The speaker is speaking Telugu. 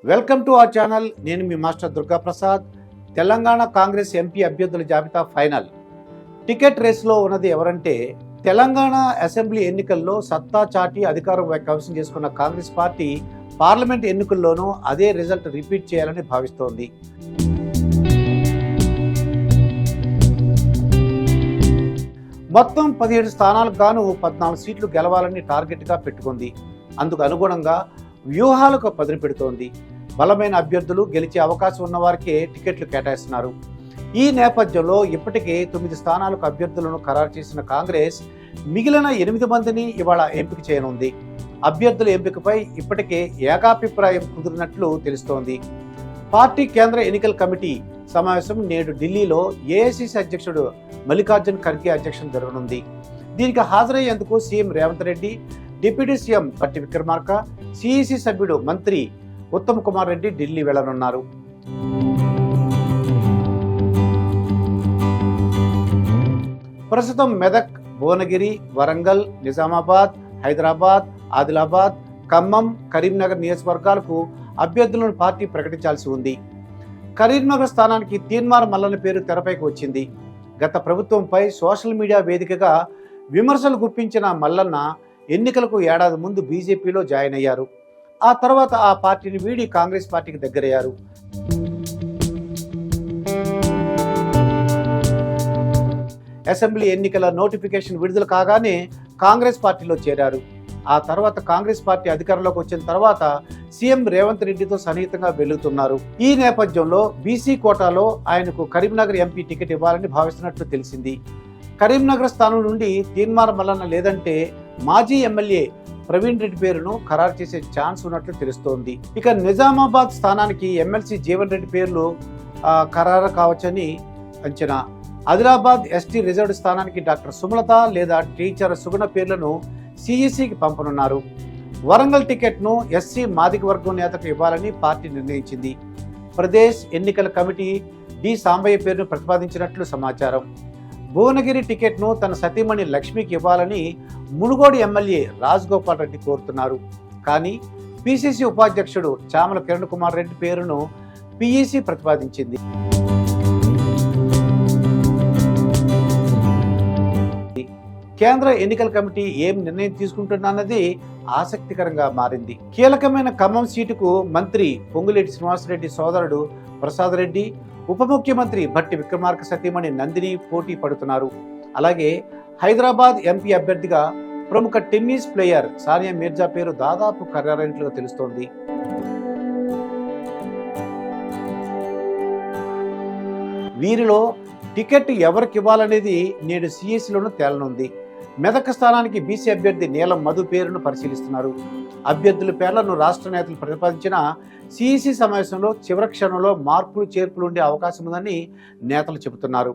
Welcome to our channel. నేను మీ మాస్టర్ దుర్గా ప్రసాద్. తెలంగాణ కాంగ్రెస్ ఎంపీ అభ్యర్థుల జాబితా ఫైనల్. టికెట్ రేసులో ఉన్నది ఎవరంటే తెలంగాణ అసెంబ్లీ ఎన్నికల్లో సత్తా చాటి అధికారం కైవసం చేసుకున్న కాంగ్రెస్ పార్టీ పార్లమెంట్ ఎన్నికల్లోనూ అదే రిజల్ట్ రిపీట్ చేయాలని భావిస్తోంది. మొత్తం 17 స్థానాలకు గాను 14 సీట్లు గెలవాలని టార్గెట్గా పెట్టుకుంది. అందుకు అనుగుణంగా వ్యూహాలకు పదును పెడుతోంది. బలమైన అభ్యర్థులు గెలిచే అవకాశం ఉన్న వారికే టికెట్లు కేటాయిస్తున్నారు. ఈ నేపథ్యంలో ఇప్పటికే 9 స్థానాలకు అభ్యర్థులను ఖరారు చేసిన కాంగ్రెస్ మిగిలిన 8 మందిని ఇవాళ ఎంపిక చేయనుంది. అభ్యర్థుల ఎంపికపై ఇప్పటికే ఏకాభిప్రాయం కుదిరినట్లు తెలుస్తోంది. పార్టీ కేంద్ర ఎన్నికల కమిటీ సమావేశం నేడు ఢిల్లీలో ఏఐసిసి అధ్యక్షుడు మల్లికార్జున్ ఖర్గే అధ్యక్షతన జరగనుంది. దీనికి హాజరయ్యేందుకు CM Revanth Reddy, deputy CM Bhatti Vikramarka, CEC సభ్యుడు మంత్రి ఉత్తమ్ కుమార్ రెడ్డి ఢిల్లీ వెళ్లనున్నారు. ప్రస్తుతం మెదక్, భువనగిరి, వరంగల్, నిజామాబాద్, హైదరాబాద్, ఆదిలాబాద్, ఖమ్మం, కరీంనగర్ నియోజకవర్గాలకు అభ్యర్థులను పార్టీ ప్రకటించాల్సి ఉంది. కరీంనగర్ స్థానానికి తీన్మార్ మల్లన్న పేరు తెరపైకి వచ్చింది. గత ప్రభుత్వంపై సోషల్ మీడియా వేదికగా విమర్శలు గుప్పించిన మల్లన్న ఎన్నికలకు ఏడాది ముందు బీజేపీలో జాయిన్ అయ్యారు. ఆ తర్వాత ఆ పార్టీని వీడి కాంగ్రెస్ పార్టీకి దగ్గరయ్యారు. అసెంబ్లీ ఎన్నికల నోటిఫికేషన్ విడుదల కాగానే కాంగ్రెస్ పార్టీలో చేరారు. ఆ తర్వాత కాంగ్రెస్ పార్టీ అధికారంలోకి వచ్చిన తర్వాత సీఎం రేవంత్ రెడ్డితో సన్నిహితంగా వెలుగుతున్నారు. ఈ నేపథ్యంలో బీసీ కోటాలో ఆయనకు కరీంనగర్ ఎంపీ టికెట్ ఇవ్వాలని భావిస్తున్నట్లు తెలిసింది. కరీంనగర్ స్థానం నుండి తీన్మార్ మల్లన్న లేదంటే మాజీ ఎమ్మెల్యే ప్రవీణ్ రెడ్డి పేరును ఖరారు చేసే ఛాన్స్ ఉన్నట్లు తెలుస్తోంది. ఇక నిజామాబాద్ స్థానానికి ఎమ్మెల్సీ జీవన్ రెడ్డి పేర్లు ఖరారు కావచ్చని అంచనా. ఆదిలాబాద్ ఎస్టీ రిజర్వ్డ్ స్థానానికి డాక్టర్ సుమలత లేదా టీచర్ సుగుణ పేర్లను సిఇసికి పంపనున్నారు. వరంగల్ టికెట్ను ఎస్సీ మాదిక వర్గం నేతకు ఇవ్వాలని పార్టీ నిర్ణయించింది. ప్రదేశ్ ఎన్నికల కమిటీ డి సాంబయ్య పేరును ప్రతిపాదించినట్లు సమాచారం. భువనగిరి టికెట్ను తన సతీమణి లక్ష్మికి ఇవ్వాలని మునుగోడు ఎమ్మెల్యే రాజగోపాల్ రెడ్డి కోరుతున్నారు. కానీ పిసిసి ఉపాధ్యక్షుడు చామల కిరణ్ కుమార్ రెడ్డి పేరును పిఈసి ప్రతిపాదించింది. కేంద్ర ఎన్నికల కమిటీ ఏం నిర్ణయం తీసుకుంటున్నది ఆసక్తికరంగా మారింది. కీలకమైన ఖమ్మం సీటుకు మంత్రి పొంగులేటి శ్రీనివాసరెడ్డి సోదరుడు ప్రసాద్ రెడ్డి, ఉప ముఖ్యమంత్రి భట్టి విక్రమార్క సతీమణి నందిని పోటీ పడుతున్నారు. అలాగే హైదరాబాద్ ఎంపీ అభ్యర్థిగా ప్రముఖ టెన్నిస్ ప్లేయర్ సానియా మీర్జా పేరు దాదాపు ఖరారైనట్లుగా తెలుస్తోంది. వీరిలో టికెట్ ఎవరికి ఇవ్వాలనేది నేడు సిఎస్లోనూ తేలనుంది. మెదక్ స్థానానికి బీసీ అభ్యర్థి నీలం మధు పేరును పరిశీలిస్తున్నారు. అభ్యర్థుల పేర్లను రాష్ట్ర నేతలు ప్రతిపాదించిన సిఇసి సమావేశంలో చివరి క్షణంలో మార్పులు చేర్పులు ఉండే అవకాశం ఉందని నేతలు చెబుతున్నారు.